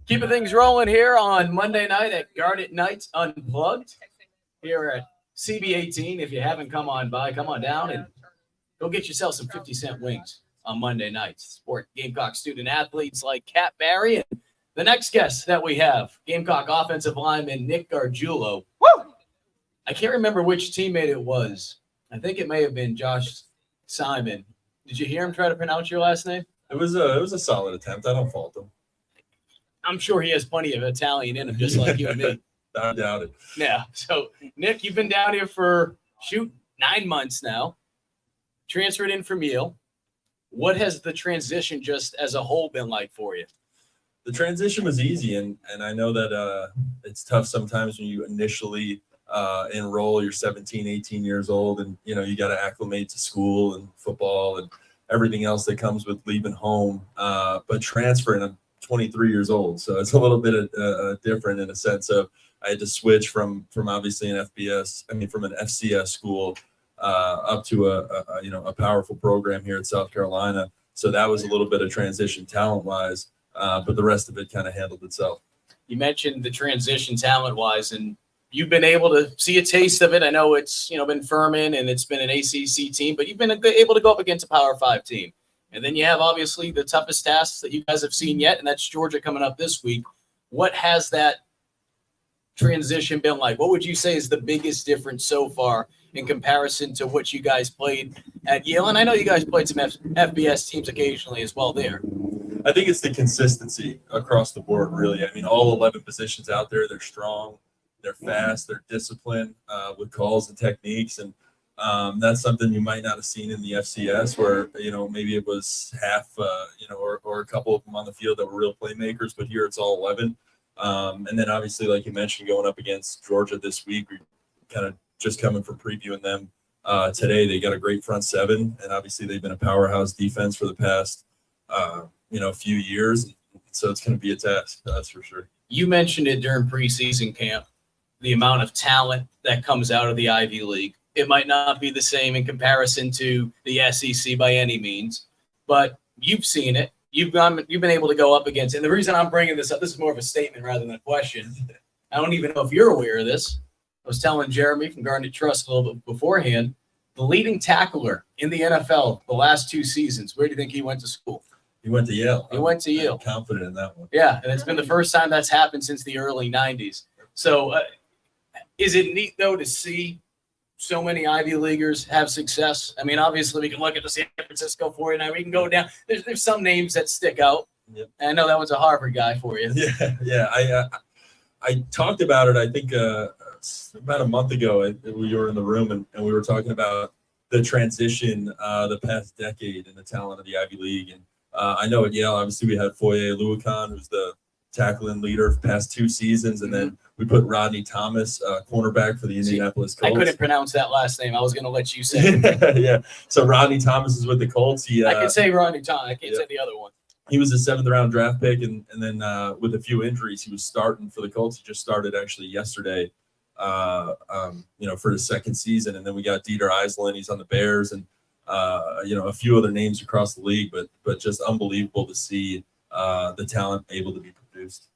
Keeping things rolling here on Monday night at Garnet Nights Unplugged here at CB18. If you haven't come on by, come on down and go get yourself some 50-cent wings on Monday nights. Support Gamecock student athletes like Kat Barry. And the next guest that we have, Gamecock offensive lineman Nick Gargiulo. Woo! I can't remember which teammate it was. I think it may have been Josh Simon. Did you hear him try to pronounce your last name? It was a solid attempt. I don't fault him. I'm sure he has plenty of Italian in him, just like you and me. I doubt it. Yeah. So, Nick, you've been down here for, 9 months now. Transferred in from Yale. What has the transition just as a whole been like for you? The transition was easy, and I know that it's tough sometimes when you initially enroll. You're 17, 18 years old, and, you got to acclimate to school and football and everything else that comes with leaving home. But transferring, I'm 23 years old, so it's a little bit different in a sense of I had to switch from obviously an from an FCS school up to a powerful program here at South Carolina. So that was a little bit of transition talent-wise, but the rest of it kind of handled itself. You mentioned the transition talent-wise, and you've been able to see a taste of it. I know it's been Furman and it's been an ACC team, but you've been able to go up against a Power 5 team. And then you have obviously the toughest tasks that you guys have seen yet, and that's Georgia coming up this week. What has that transition been like? What would you say is the biggest difference so far in comparison to what you guys played at Yale? And I know you guys played some FBS teams occasionally as well there. I think it's the consistency across the board, really. I mean, all 11 positions out there, they're strong, they're fast, they're disciplined with calls and techniques. And that's something you might not have seen in the FCS where, maybe it was half, or a couple of them on the field that were real playmakers, but here it's all 11. And then obviously, like you mentioned, going up against Georgia this week, we kind of just coming from previewing them today. They got a great front seven, and obviously they've been a powerhouse defense for the past, few years. So it's going to be a test, that's for sure. You mentioned it during preseason camp, the amount of talent that comes out of the Ivy League. It might not be the same in comparison to the SEC by any means, but you've seen it. You've been able to go up against it. And the reason I'm bringing this up, this is more of a statement rather than a question. I don't even know if you're aware of this. I was telling Jeremy from Garnet Trust a little bit beforehand, the leading tackler in the NFL the last 2 seasons, where do you think he went to school? He went to Yale. He went to Yale. I'm confident in that one. Yeah, and it's been the first time that's happened since the early 90s. So is it neat, though, to see so many Ivy Leaguers have success? I mean, obviously, we can look at the San Francisco 49. We can go down. There's some names that stick out. Yep. And I know that was a Harvard guy for you. Yeah. I talked about it, I think, about a month ago. We were in the room, and we were talking about the transition the past decade and the talent of the Ivy League. And I know at Yale, obviously, we had Foye Oluokun, who's the tackling leader for the past 2 seasons, and then we put Rodney Thomas, cornerback for the Indianapolis Colts. I couldn't pronounce that last name. I was going to let you say it. Yeah. So Rodney Thomas is with the Colts. I can say Rodney Thomas. I can't say the other one. He was a 7th-round draft pick, and then with a few injuries, he was starting for the Colts. He just started actually yesterday, for his second season. And then we got Dieter Eisland. He's on the Bears, and a few other names across the league. But just unbelievable to see the talent able to be produced.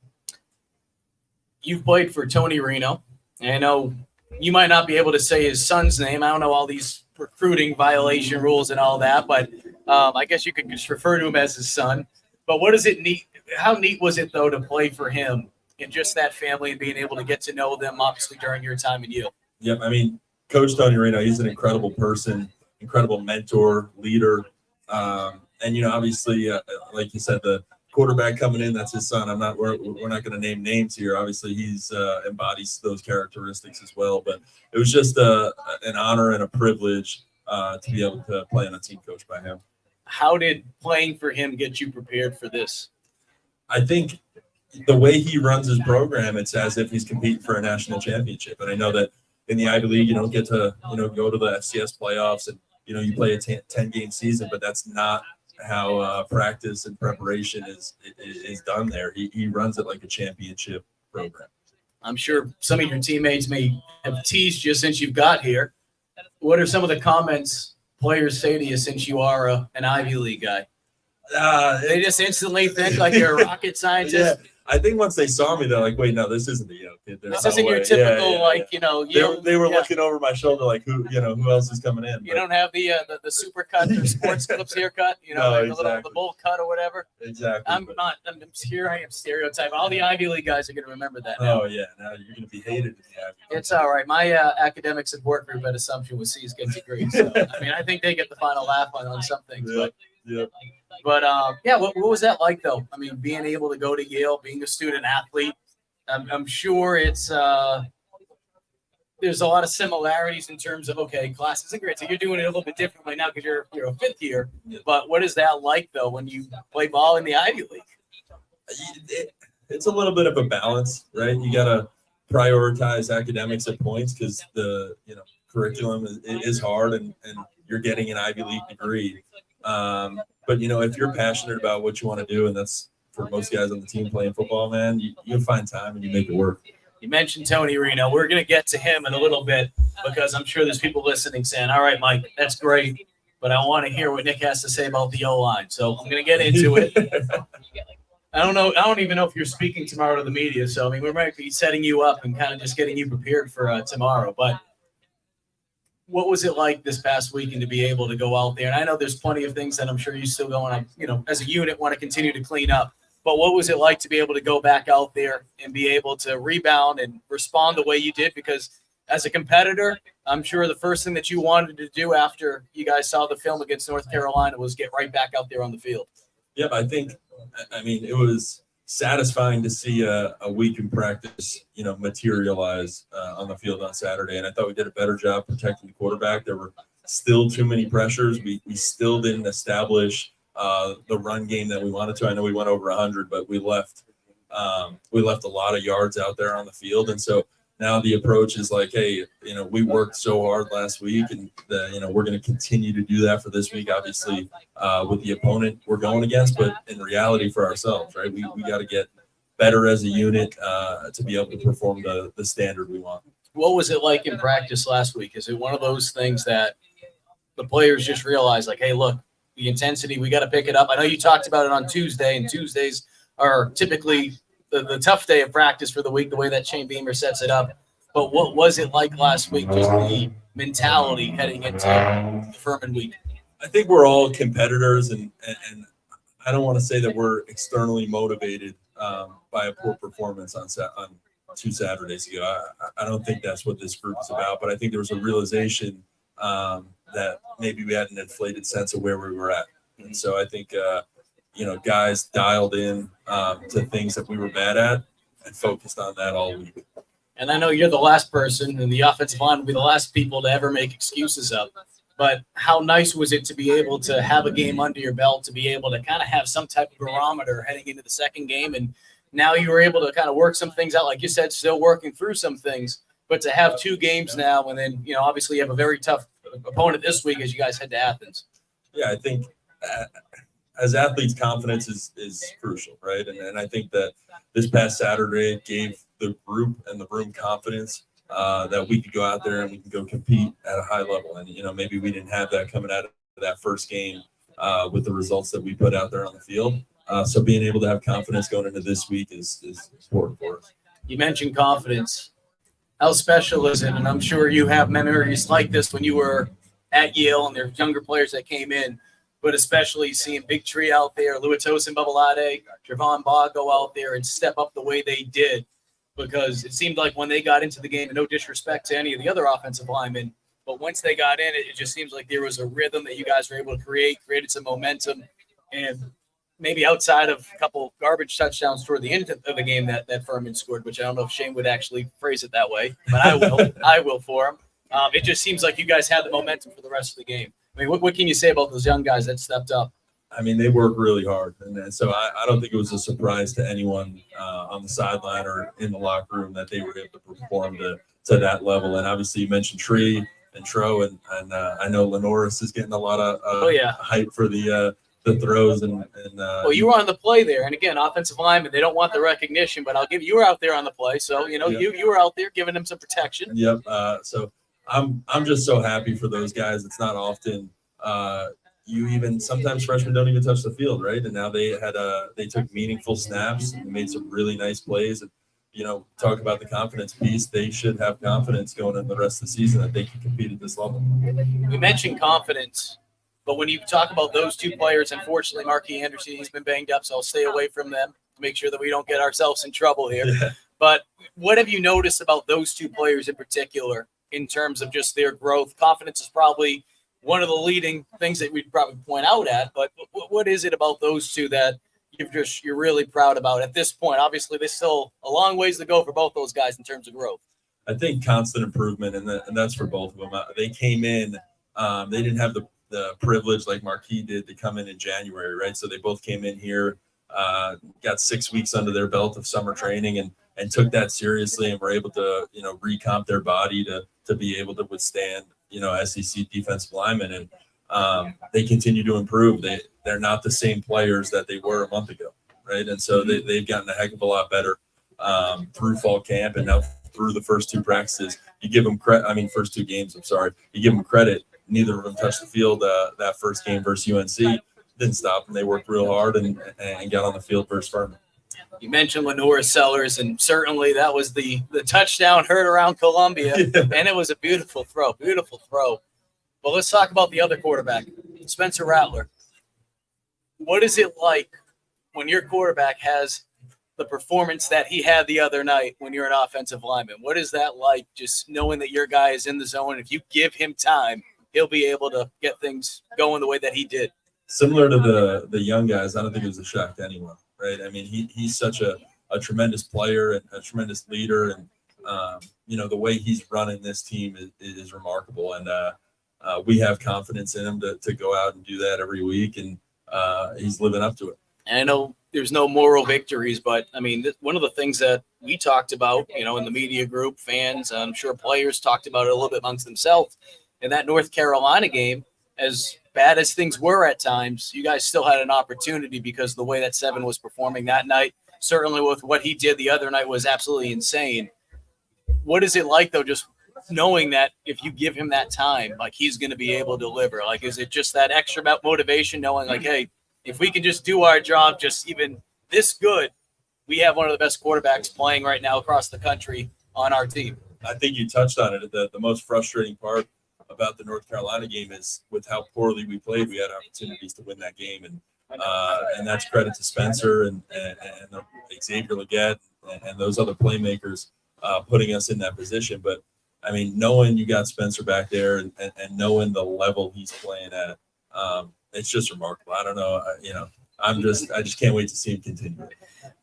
You've played for Tony Reno. And I know you might not be able to say his son's name. I don't know all these recruiting violation rules and all that, but I guess you could just refer to him as his son. But what is it neat? How neat was it, though, to play for him and just that family and being able to get to know them, obviously, during your time in Yale? Yep. I mean, Coach Tony Reno, he's an incredible person, incredible mentor, leader. And, obviously, like you said, the quarterback coming in, that's his son. We're not going to name names here. Obviously, he's embodies those characteristics as well. But it was just an honor and a privilege to be able to play on a team coached by him. How did playing for him get you prepared for this? I think the way he runs his program, it's as if he's competing for a national championship. And I know that in the Ivy League, you don't get to, go to the FCS playoffs and, you play a 10-game season, but that's not how practice and preparation is done there. He runs it like a championship program. I'm sure some of your teammates may have teased you since you've got here. What are some of the comments players say to you since you are an Ivy League guy? They just instantly think like you're a rocket scientist. Yeah. I think once they saw me, they're like, "Wait, no, this isn't the Yale kid. This isn't your typical They were looking over my shoulder like, who else is coming in? You don't have the super cut or sports clips haircut, the bowl cut or whatever. Exactly. I'm here. I am stereotyping. All the Ivy League guys are going to remember that. Now. Oh yeah, now you're going to be hated in the Ivy League. It's all right. My academic support group at Assumption was C's get degrees. So I think they get the final laugh on some things, but. But what was that like though? I mean, being able to go to Yale, being a student athlete, I'm sure it's there's a lot of similarities in terms of classes are great. So you're doing it a little bit differently now because you're a fifth year. But what is that like though when you play ball in the Ivy League? It's a little bit of a balance, right? You got to prioritize academics at points because the curriculum is hard and you're getting an Ivy League degree. But if you're passionate about what you want to do, and that's for most guys on the team playing football, man, you find time and you make it work. You mentioned Tony Reno. We're going to get to him in a little bit because I'm sure there's people listening saying, all right, Mike, that's great, but I want to hear what Nick has to say about the O-line. So I'm going to get into it. I don't know. I don't even know if you're speaking tomorrow to the media. So, we might be setting you up and kind of just getting you prepared for tomorrow. But what was it like this past weekend to be able to go out there? And I know there's plenty of things that I'm sure you still going to, as a unit, want to continue to clean up. But what was it like to be able to go back out there and be able to rebound and respond the way you did? Because as a competitor, I'm sure the first thing that you wanted to do after you guys saw the film against North Carolina was get right back out there on the field. Yep, I think, it was satisfying to see a week in practice, materialize on the field on Saturday. And I thought we did a better job protecting the quarterback. There were still too many pressures. We still didn't establish the run game that we wanted to. I know we went over 100, but we left a lot of yards out there on the field. And so now the approach is like, hey, we worked so hard last week, and we're going to continue to do that for this week. Obviously, with the opponent we're going against, but in reality for ourselves, right? We got to get better as a unit to be able to perform the standard we want. What was it like in practice last week? Is it one of those things that the players just realized, like, hey, look, the intensity, we got to pick it up? I know you talked about it on Tuesday, and Tuesdays are typically the tough day of practice for the week, the way that Shane Beamer sets it up. But what was it like last week, just the mentality heading into the Furman week? I think we're all competitors, and I don't want to say that we're externally motivated by a poor performance on 2 Saturdays ago. I don't think that's what this group is about, but I think there was a realization that maybe we had an inflated sense of where we were at. And so I think guys dialed in to things that we were bad at and focused on that all week. And I know you're the last person, and the offensive line will be the last people to ever make excuses of. But how nice was it to be able to have a game under your belt, to be able to kind of have some type of barometer heading into the second game? And now you were able to kind of work some things out, like you said, still working through some things. But to have 2 games now, and then, obviously you have a very tough opponent this week as you guys head to Athens. Yeah, I think as athletes, confidence is crucial, right? And I think that this past Saturday gave the group and the room confidence that we could go out there and we can go compete at a high level. And, maybe we didn't have that coming out of that first game with the results that we put out there on the field. So being able to have confidence going into this week is important for us. You mentioned confidence. How special is it? And I'm sure you have memories like this when you were at Yale and there's younger players that came in, but especially seeing Big Tree out there, Luatosin Babalade, Javon Baugh go out there and step up the way they did, because it seemed like when they got into the game, and no disrespect to any of the other offensive linemen, but once they got in, it just seems like there was a rhythm that you guys were able to created some momentum, and maybe outside of a couple garbage touchdowns toward the end of the game that Furman scored, which I don't know if Shane would actually phrase it that way, but I will. I will for him. It just seems like you guys had the momentum for the rest of the game. I mean, what can you say about those young guys that stepped up? I mean, they work really hard. And so I don't think it was a surprise to anyone on the sideline or in the locker room that they were able to perform to that level. And obviously you mentioned Tree and Tro, and I know Lenoris is getting a lot of hype for the throws. Well, you were on the play there. And again, offensive linemen, they don't want the recognition, but you were out there on the play. So, you were out there giving them some protection. Yep. So I'm just so happy for those guys. It's not often, you even sometimes freshmen don't even touch the field, right? And now they took meaningful snaps and made some really nice plays. And talk about the confidence piece. They should have confidence going in the rest of the season that they can compete at this level. We mentioned confidence, but when you talk about those two players, unfortunately, Marquis Anderson, he's been banged up, so I'll stay away from them to make sure that we don't get ourselves in trouble here. Yeah. But what have you noticed about those two players in particular in terms of just their growth? Confidence is probably one of the leading things that we'd probably point out at, but what is it about those two that you're really proud about at this point? Obviously, there's still a long ways to go for both those guys in terms of growth. I think constant improvement, and that's for both of them. They came in, they didn't have the privilege like Marquis did to come in January, right? So they both came in here, got 6 weeks under their belt of summer training, and took that seriously, and were able to recomp their body to be able to withstand SEC defensive linemen, and they continue to improve. They're not the same players that they were a month ago, right? And so they've gotten a heck of a lot better through fall camp and now through the first two practices. You give them credit. I mean, first two games. I'm sorry. You give them credit. Neither of them touched the field that first game versus UNC. Didn't stop them. They worked real hard and got on the field versus Furman. You mentioned Lenore Sellers, and certainly that was the touchdown heard around Columbia, and it was a beautiful throw. But let's talk about the other quarterback, Spencer Rattler. What is it like when your quarterback has the performance that he had the other night when you're an offensive lineman? What is that like, just knowing that your guy is in the zone? If you give him time, he'll be able to get things going the way that he did. Similar to the young guys, I don't think it was a shock to anyone, right? I mean, he's such a tremendous player and a tremendous leader, and the way he's running this team is remarkable, and we have confidence in him to go out and do that every week, and he's living up to it. And I know there's no moral victories, but I mean, one of the things that we talked about, in the media group, fans, I'm sure players talked about it a little bit amongst themselves. In that North Carolina game, as bad as things were at times, you guys still had an opportunity because the way that Seven was performing that night, certainly with what he did the other night, was absolutely insane. What is it like, though, just knowing that if you give him that time, like, he's going to be able to deliver? Like, is it just that extra motivation, knowing like, hey, if we can just do our job just even this good, we have one of the best quarterbacks playing right now across the country on our team? I think you touched on it. The most frustrating part about the North Carolina game is with how poorly we played, we had opportunities to win that game. And that's credit to Spencer and Xavier Legette and those other playmakers putting us in that position. But, I mean, knowing you got Spencer back there and knowing the level he's playing at, it's just remarkable. I don't know. I just can't wait to see him continue.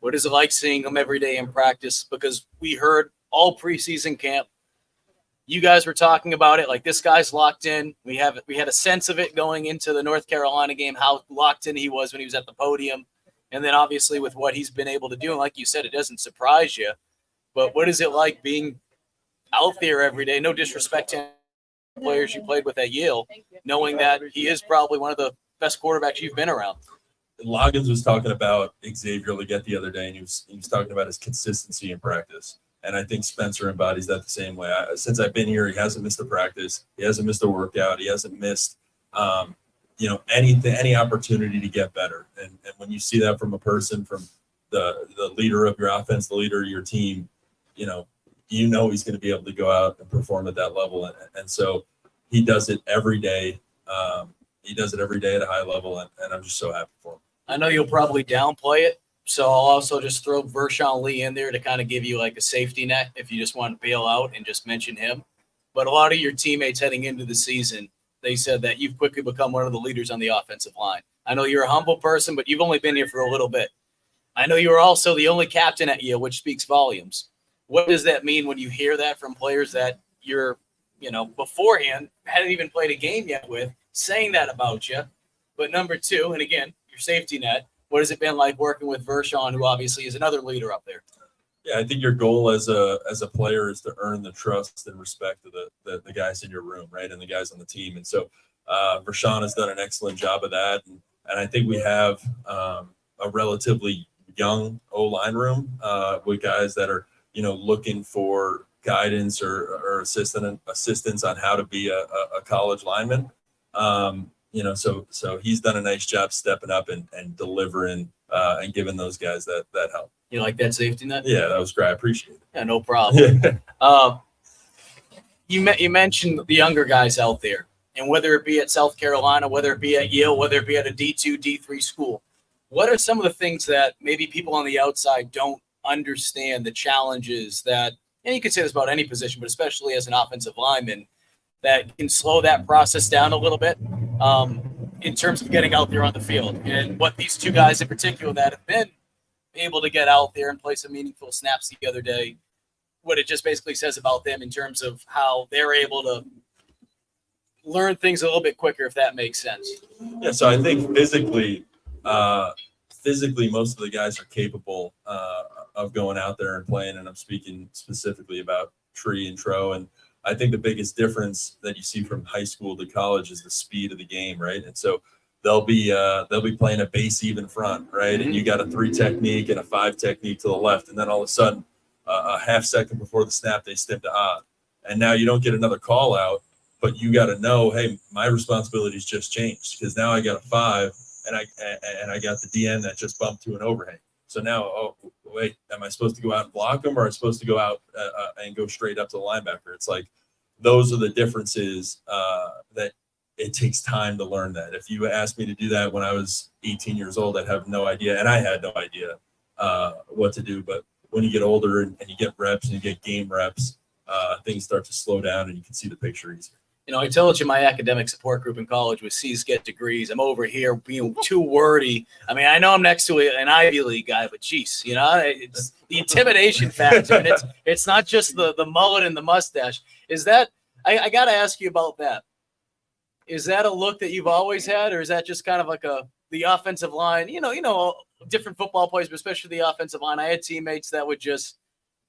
What is it like seeing him every day in practice? Because we heard all preseason camp, you guys were talking about it, like, this guy's locked in. We had a sense of it going into the North Carolina game, how locked in he was when he was at the podium. And then obviously with what he's been able to do, and like you said, it doesn't surprise you. But what is it like being out there every day? No disrespect to players you played with at Yale, knowing that he is probably one of the best quarterbacks you've been around. Loggins was talking about Xavier Legette the other day, and he was talking about his consistency in practice. And I think Spencer embodies that the same way. Since I've been here, he hasn't missed a practice. He hasn't missed a workout. He hasn't missed, any opportunity to get better. And when you see that from a person, from the leader of your offense, the leader of your team, he's going to be able to go out and perform at that level. And so he does it every day. He does it every day at a high level, and I'm just so happy for him. I know you'll probably downplay it, so I'll also just throw Vershawn Lee in there to kind of give you like a safety net if you just want to bail out and just mention him. But a lot of your teammates heading into the season, they said that you've quickly become one of the leaders on the offensive line. I know you're a humble person, but you've only been here for a little bit. I know you were also the only captain at Yale, which speaks volumes. What does that mean when you hear that from players that you're, beforehand hadn't even played a game yet with, saying that about you? But number two, and again, your safety net, what has it been like working with Vershawn, who obviously is another leader up there? Yeah, I think your goal as a player is to earn the trust and respect of the guys in your room, right, and the guys on the team. And so Vershawn has done an excellent job of that. And I think we have a relatively young O-line room with guys that are, looking for guidance or assistance on how to be a college lineman. so he's done a nice job stepping up and delivering and giving those guys that help. You like that safety net? Yeah, that was great. I appreciate it. Yeah, no problem. Yeah. You mentioned the younger guys out there, and whether it be at South Carolina, whether it be at Yale, whether it be at a D2, D3 school, what are some of the things that maybe people on the outside don't understand, the challenges that, and you could say this about any position, but especially as an offensive lineman, that can slow that process down a little bit in terms of getting out there on the field? And what these two guys in particular that have been able to get out there and play some meaningful snaps the other day, what it just basically says about them in terms of how they're able to learn things a little bit quicker, if that makes sense. Yeah, so I think physically, most of the guys are capable of going out there and playing, and I'm speaking specifically about Tree and Tro. And I think the biggest difference that you see from high school to college is the speed of the game, right? And so they'll be playing a base even front, right? And you got a 3 technique and a 5 technique to the left, and then all of a sudden, a half second before the snap, they step to odd, and now you don't get another call out, but you got to know, hey, my responsibilities just changed because now I got a 5, and I got the DN that just bumped to an overhang. So now, oh wait, am I supposed to go out and block them, or am I supposed to go out and go straight up to the linebacker? It's like those are the differences that it takes time to learn that. If you asked me to do that when I was 18 years old, I'd have no idea, and I had no idea what to do. But when you get older and you get reps and you get game reps, things start to slow down and you can see the picture easier. You know, I told you my academic support group in college was C's get degrees. I'm over here being too wordy. I mean, I know I'm next to an Ivy League guy, but geez, you know, it's the intimidation factor. And it's not just the mullet and the mustache. Is that I got to ask you about that. Is that a look that you've always had, or is that just kind of like the offensive line? You know, different football players, but especially the offensive line. I had teammates that would just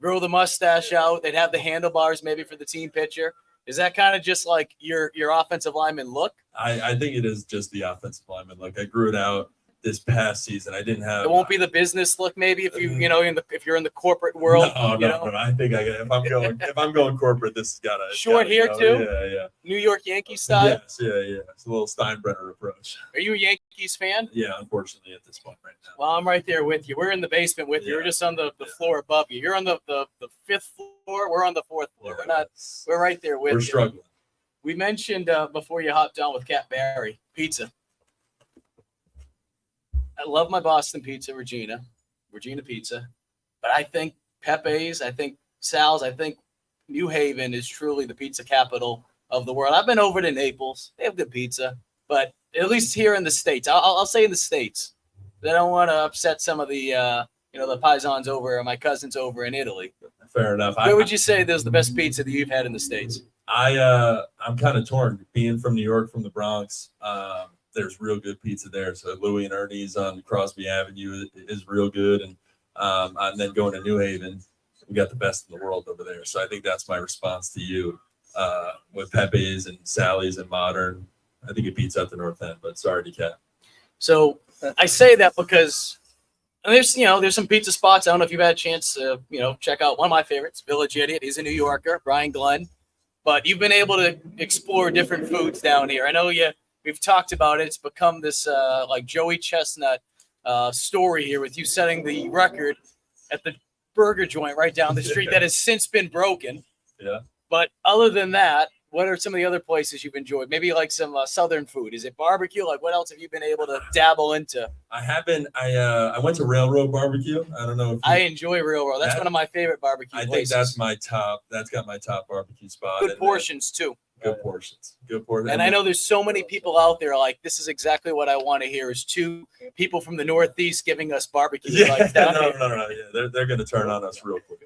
grow the mustache out. They'd have the handlebars maybe for the team pitcher. Is that kind of just like your offensive lineman look? I think it is just the offensive lineman look. I grew it out this past season. I didn't have. It won't be the business look, maybe if if you're in the corporate world. No. I think if I'm going corporate, this has got to short hair too. Yeah. New York Yankees style. Yes, yeah. It's a little Steinbrenner approach. Are you a Yankees fan? Yeah, unfortunately at this point right now. Well, I'm right there with you. We're in the basement with you. We're just on the floor above you. You're on the 5th floor. We're on the 4th floor. Yeah, We're right there with you. We're struggling. We mentioned before you hopped on with Cat Barry, pizza. I love my Boston pizza, Regina Pizza. But I think Pepe's, I think Sal's, I think New Haven is truly the pizza capital of the world. I've been over to Naples. They have good pizza. But at least here in the States, I'll say in the States, I don't want to upset some of the, the paisans over, my cousins over in Italy. Fair enough. Where would you say there's the best pizza that you've had in the States? I'm kind of torn. Being from New York, from the Bronx, there's real good pizza there. So Louie and Ernie's on Crosby Avenue is real good, and then going to New Haven, we got the best in the world over there. So I think that's my response to you with Pepe's and Sally's and Modern. I think it beats out the North End, but sorry to Cat. So I say that because there's some pizza spots. I don't know if you've had a chance to check out one of my favorites, Village Idiot. He's a New Yorker, Brian Glenn. But you've been able to explore different foods down here. I know we've talked about it. It's become this like Joey Chestnut story here with you setting the record at the burger joint right down the street that has since been broken. Yeah. But other than that, what are some of the other places you've enjoyed? Maybe like some Southern food. Is it barbecue? Like what else have you been able to dabble into? I haven't. I went to Railroad Barbecue. I don't know if I enjoy Railroad. That's one of my favorite barbecue places. I think that's my top. That's got my top barbecue spot. Good portions too. Good portions. And I know there's so many people out there like this is exactly what I want to hear is 2 people from the Northeast giving us barbecue. Yeah, like no. Yeah, they're going to turn on us real quick.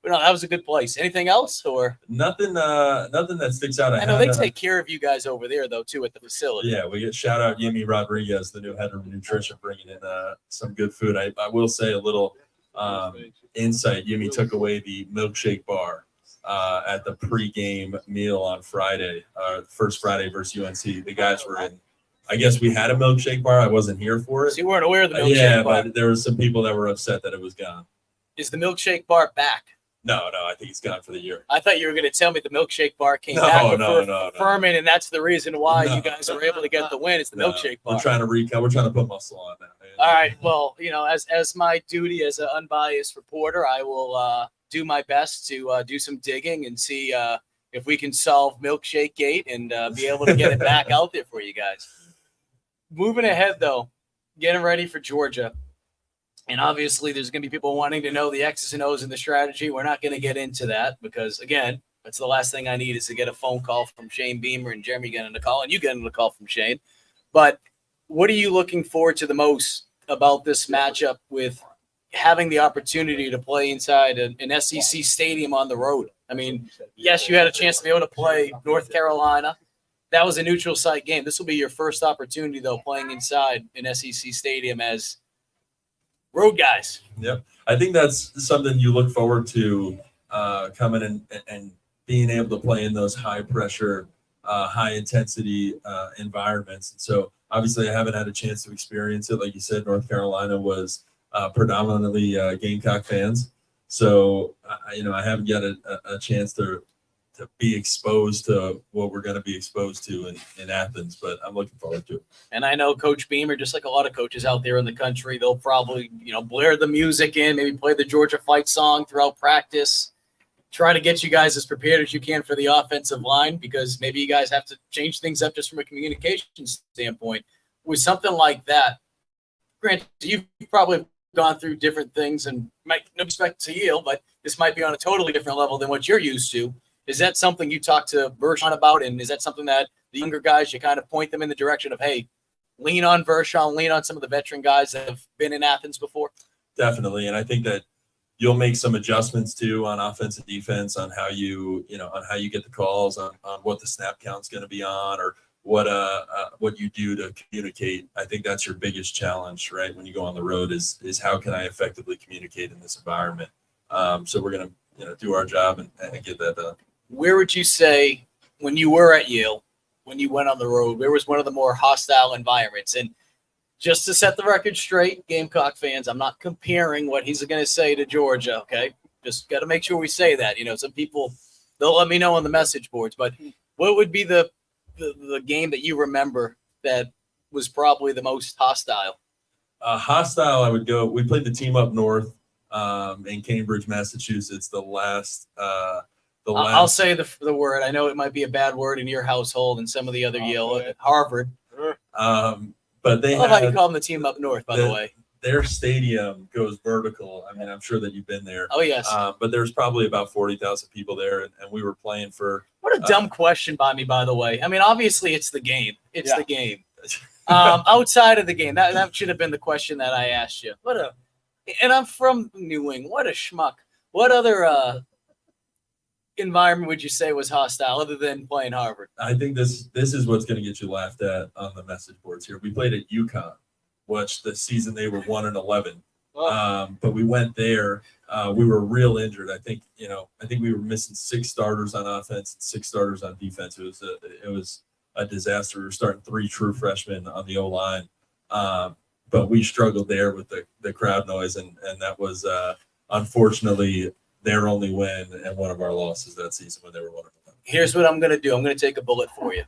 But no, that was a good place. Anything else or nothing that sticks out. I know they take care of you guys over there though too at the facility. Yeah, we get shout out Yemi Rodriguez, the new head of nutrition, bringing in some good food. I will say a little insight. Yemi took away the milkshake bar at the pregame meal on Friday, first Friday versus UNC. The guys were in. I guess we had a milkshake bar. I wasn't here for it. So you weren't aware of the milkshake bar. But there were some people that were upset that it was gone. Is the milkshake bar back? No, I think he's gone for the year. I thought you were going to tell me the milkshake bar came back for Furman, and that's the reason why you guys were able to get the win. It's the milkshake bar. We're trying to put muscle on that. Man. All right. Well, as my duty as an unbiased reporter, I will do my best to do some digging and see if we can solve Milkshake Gate and be able to get it back out there for you guys. Moving ahead, though, getting ready for Georgia. And obviously, there's going to be people wanting to know the X's and O's and the strategy. We're not going to get into that because, again, that's the last thing I need is to get a phone call from Shane Beamer and Jeremy getting a call, and you getting a call from Shane. But what are you looking forward to the most about this matchup with having the opportunity to play inside an SEC stadium on the road? I mean, yes, you had a chance to be able to play North Carolina. That was a neutral site game. This will be your first opportunity, though, playing inside an SEC stadium as road guys. Yep. I think that's something you look forward to coming in and being able to play in those high pressure, high intensity environments. And so obviously I haven't had a chance to experience it. Like you said, North Carolina was predominantly Gamecock fans. So, I haven't got a chance to be exposed to what we're going to be exposed to in Athens, but I'm looking forward to it. And I know Coach Beamer, just like a lot of coaches out there in the country, they'll probably, blare the music in, maybe play the Georgia fight song throughout practice, try to get you guys as prepared as you can for the offensive line, because maybe you guys have to change things up just from a communication standpoint. With something like that, granted, you've probably gone through different things and might no respect to Yale, but this might be on a totally different level than what you're used to. Is that something you talk to Vershawn about? And is that something that the younger guys, you kind of point them in the direction of, hey, lean on Vershawn, lean on some of the veteran guys that have been in Athens before? Definitely. And I think that you'll make some adjustments too on offense and defense on how you get the calls on what the snap count's going to be on or what you do to communicate. I think that's your biggest challenge, right? When you go on the road is how can I effectively communicate in this environment? So we're going to, do our job and get that done. Where would you say when you were at Yale, when you went on the road, where was one of the more hostile environments? And just to set the record straight, Gamecock fans, I'm not comparing what he's going to say to Georgia, okay? Just got to make sure we say that. Some people, they'll let me know on the message boards. But what would be the game that you remember that was probably the most hostile? Hostile, I would go. We played the team up north in Cambridge, Massachusetts. I'll say the word. I know it might be a bad word in your household and some of the other Yale, Harvard. But they I love how you call them the team up north, by the way. Their stadium goes vertical. I mean, I'm sure that you've been there. Oh, yes. But there's probably about 40,000 people there, and we were playing for – What a dumb question by me, by the way. I mean, obviously it's the game. It's the game. Outside of the game, that should have been the question that I asked you. And I'm from New England. What a schmuck. What other environment would you say was hostile other than playing Harvard? I think this is what's going to get you laughed at on the message boards here. We played at UConn, which the season they were 1-11. But we went there. We were real injured. I think we were missing 6 starters on offense and 6 starters on defense. It was a disaster. We were starting 3 true freshmen on the O-line. But we struggled there with the crowd noise, and that was unfortunately their only win and one of our losses that season when they were 1-11. Here's what I'm going to do. I'm going to take a bullet for you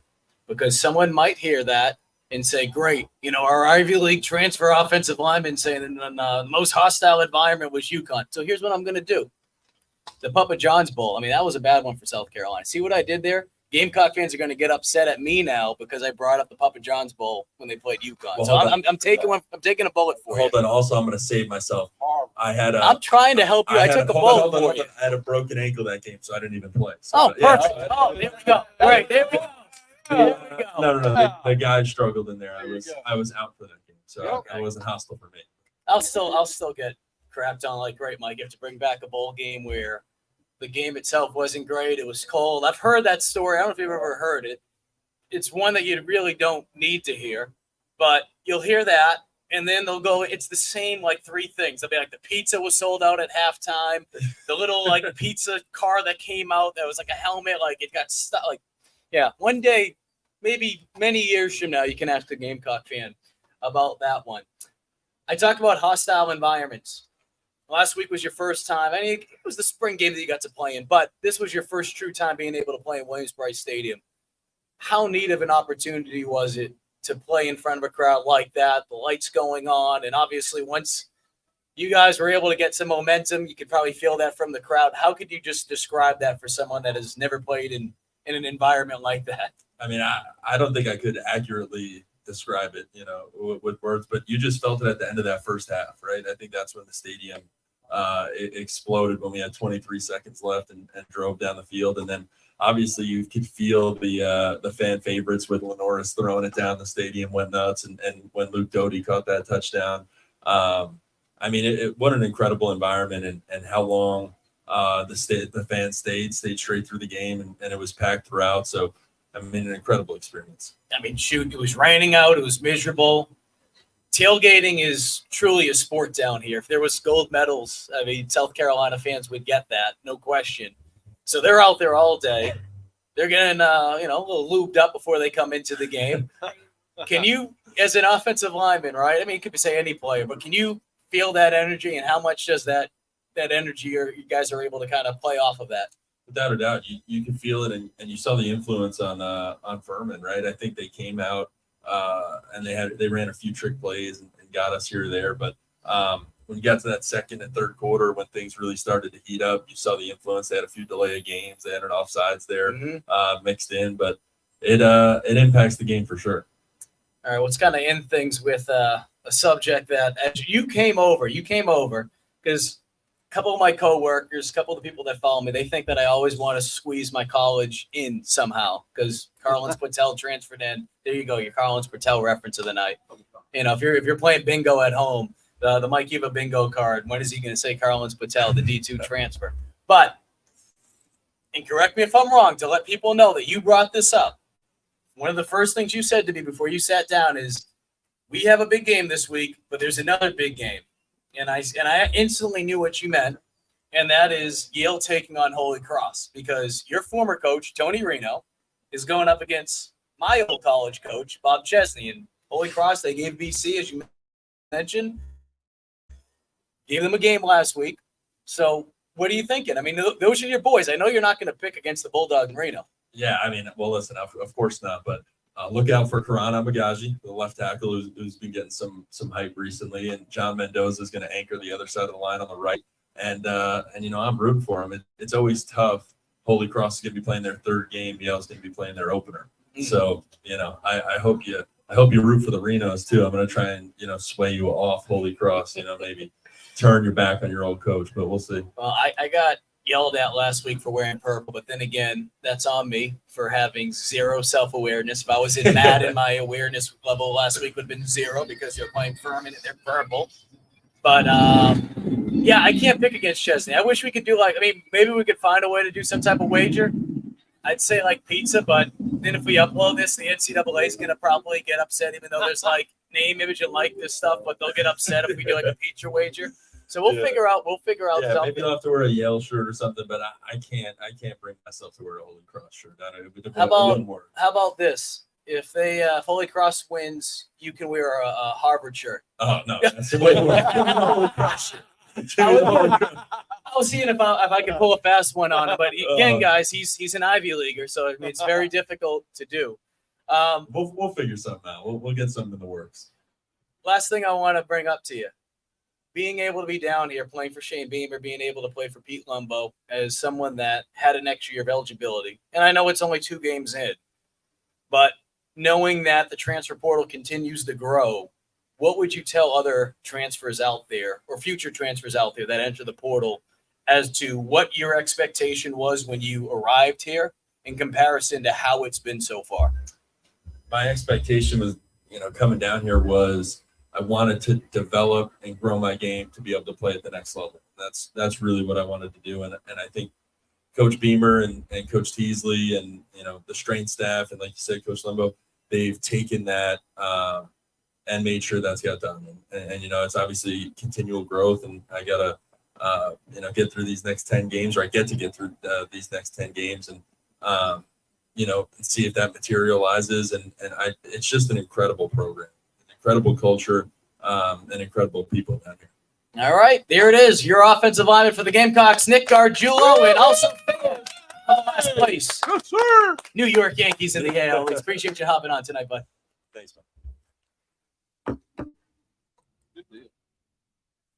because someone might hear that and say, great, our Ivy League transfer offensive lineman saying the most hostile environment was UConn. So here's what I'm going to do. The Papa John's Bowl, that was a bad one for South Carolina. See what I did there? Gamecock fans are going to get upset at me now because I brought up the Papa John's Bowl when they played UConn. Well, so I'm taking a bullet for you. Hold on. Also, I'm going to save myself. I'm trying to help you. I took a bullet for you. I had a broken ankle that game, so I didn't even play. So, perfect. Yeah. Oh, there we go. Right, there we go. No. The guy struggled in there. I was out for that game, so it wasn't hostile for me. I'll still get crapped on like, great, Mike. You have to bring back a bowl game where the game itself wasn't great. It was cold. I've heard that story. I don't know if you've ever heard it. It's one that you really don't need to hear, but you'll hear that, and then they'll go, it's the same, 3 things. They'll be like, the pizza was sold out at halftime. The little, pizza car that came out that was like a helmet, it got stuck. One day, maybe many years from now, you can ask a Gamecock fan about that one. I talked about hostile environments. last week was your first time. I mean, it was the spring game that you got to play in, but this was your first true time being able to play in Williams-Brice Stadium. How neat of an opportunity was it to play in front of a crowd like that, the lights going on, and obviously once you guys were able to get some momentum, you could probably feel that from the crowd. How could you just describe that for someone that has never played in an environment like that? I mean, I don't think I could accurately describe it, with words, but you just felt it at the end of that first half, right? I think that's when the stadium it exploded when we had 23 seconds left and drove down the field. And then obviously you could feel the fan favorites with Lenoris throwing it down the stadium went nuts. And when Luke Doty caught that touchdown, I mean, what an incredible environment and how long the fans stayed straight through the game and it was packed throughout. So, I mean, an incredible experience. I mean, shoot, it was raining out. It was miserable. Tailgating is truly a sport down here. If there was gold medals, I mean, South Carolina fans would get that, no question. So they're out there all day. They're getting, a little lubed up before they come into the game. Can you, as an offensive lineman, right? I mean, you could say any player, but can you feel that energy, and how much does that energy you guys are able to kind of play off of that? Without a doubt, you can feel it, and you saw the influence on Furman, right? I think they came out and they ran a few trick plays and got us here or there, but when you got to that second and third quarter, when things really started to heat up, you saw the influence. They had a few delay of games, they had an offsides there mixed in, but it impacts the game for sure. All right, let's kind of end things with a subject that as you came over because a couple of my coworkers, a couple of the people that follow me, they think that I always want to squeeze my college in somehow because Carlins Patel transferred in. There you go, your Carlins Patel reference of the night. If you're playing bingo at home, the Mike Eva bingo card, when is he going to say Carlins Patel, the D2 transfer? But, and correct me if I'm wrong, to let people know that you brought this up, one of the first things you said to me before you sat down is, we have a big game this week, but there's another big game. And I instantly knew what you meant, and that is Yale taking on Holy Cross, because your former coach, Tony Reno, is going up against my old college coach, Bob Chesney. And Holy Cross, they gave BC, as you mentioned, gave them a game last week. So what are you thinking? I mean, those are your boys. I know you're not going to pick against the Bulldog in Reno. Yeah, I mean, well, listen, of course not, but look out for Karan Abagaji, the left tackle who's been getting some hype recently, and John Mendoza is going to anchor the other side of the line on the right. And I'm rooting for him. It's always tough. Holy Cross is going to be playing their third game. Yale's going to be playing their opener. Mm-hmm. So, I hope you root for the Renos too. I'm going to try and, sway you off Holy Cross, maybe turn your back on your old coach, but we'll see. Well, I got yelled at last week for wearing purple, but then again, that's on me for having zero self-awareness. If I was in Madden, my awareness level last week would have been zero because they're playing Furman and they're purple. But yeah, I can't pick against Chesney. I wish we could do maybe we could find a way to do some type of wager. I'd say like pizza, but then if we upload this, the NCAA is going to probably get upset, even though there's name, image, and likeness stuff, but they'll get upset if we do a pizza wager. So we'll figure out yeah, something. Maybe you'll have to wear a Yale shirt or something, but I can't bring myself to wear a Holy Cross shirt. How about this? If Holy Cross wins, you can wear a Harvard shirt. Oh no, that's way more. Holy Cross shirt. I was seeing if I could pull a fast one on him, but again, guys, he's an Ivy Leaguer, so I mean, it's very difficult to do. We'll figure something out. We'll get something in the works. Last thing I want to bring up to you. Being able to be down here playing for Shane Beamer, being able to play for Pete Lumbo as someone that had an extra year of eligibility. And I know it's only 2 games in, but knowing that the transfer portal continues to grow, what would you tell other transfers out there or future transfers out there that enter the portal as to what your expectation was when you arrived here in comparison to how it's been so far? My expectation was, coming down here was I wanted to develop and grow my game to be able to play at the next level. That's really what I wanted to do. And I think Coach Beamer and Coach Teasley and, the strength staff and, like you said, Coach Limbo, they've taken that and made sure that's got done. And it's obviously continual growth, and I got to, get through these next 10 games, or I get to get through these next 10 games and, see if that materializes. And it's just an incredible program. Incredible culture, and incredible people down here. All right, there it is. Your offensive lineman for the Gamecocks, Nick Gargiulo, and also fan of the last place. Yes, sir. New York Yankees in the Yale. Appreciate you hopping on tonight, bud. Thanks, man.